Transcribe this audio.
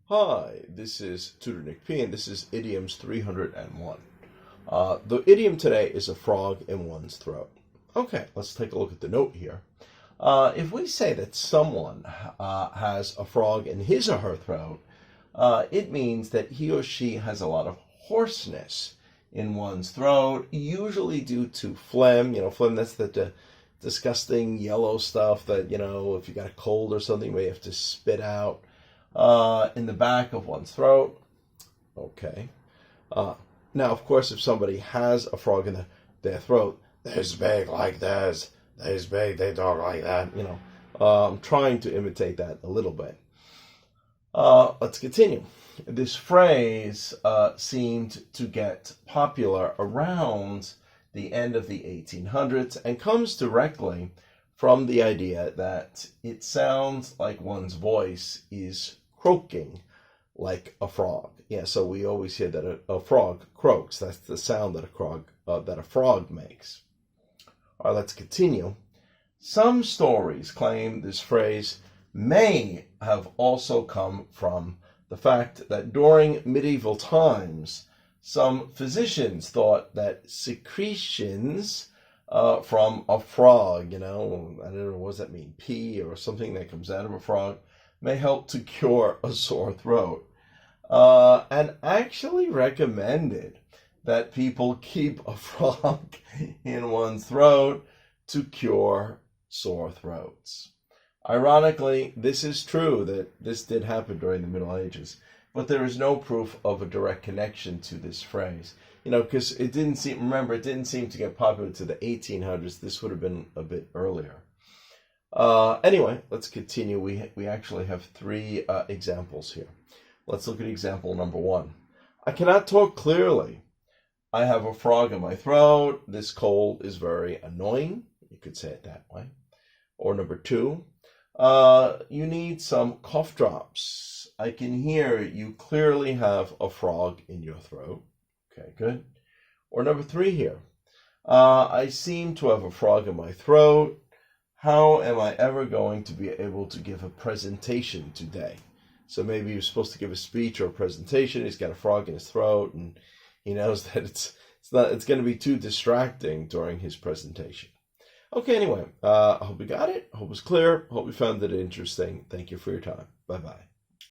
Hi, this is Tutor Nick P, and this is Idioms 301. The idiom today is a frog in one's throat. Okay, let's take a look at the note here. If we say that someone has a frog in his or her throat, it means that he or she has a lot of hoarseness in one's throat, usually due to phlegm. Phlegm, that's the disgusting yellow stuff that, if you got a cold or something, where you have to spit out in the back of one's throat. Okay. Now, of course, if somebody has a frog in their throat, they's big like this, they's big, they talk like that. I'm trying to imitate that a little bit. Let's continue. This phrase seemed to get popular around the end of the 1800s and comes directly from the idea that it sounds like one's voice is croaking like a frog. Yeah, so we always hear that a frog croaks. That's the sound that a frog makes. All right, let's continue. Some stories claim this phrase may have also come from the fact that during medieval times, some physicians thought that secretions from a frog, I don't know, what does that mean? Pee or something that comes out of a frog may help to cure a sore throat. And actually recommended that people keep a frog in one's throat to cure sore throats. Ironically, this is true that this did happen during the Middle Ages, but there is no proof of a direct connection to this phrase. Because it didn't seem to get popular to the 1800s. This would have been a bit earlier. Anyway, let's continue. We actually have three examples here. Let's look at example number 1. I cannot talk clearly. I have a frog in my throat. This cold is very annoying. You could say it that way. Or number 2, you need some cough drops. I can hear you clearly have a frog in your throat. Okay, good. Or number 3 here. I seem to have a frog in my throat. How am I ever going to be able to give a presentation today? So maybe you're supposed to give a speech or a presentation. He's got a frog in his throat, and he knows that it's going to be too distracting during his presentation. Okay, anyway, I hope you got it. I hope it's clear. I hope you found it interesting. Thank you for your time. Bye-bye.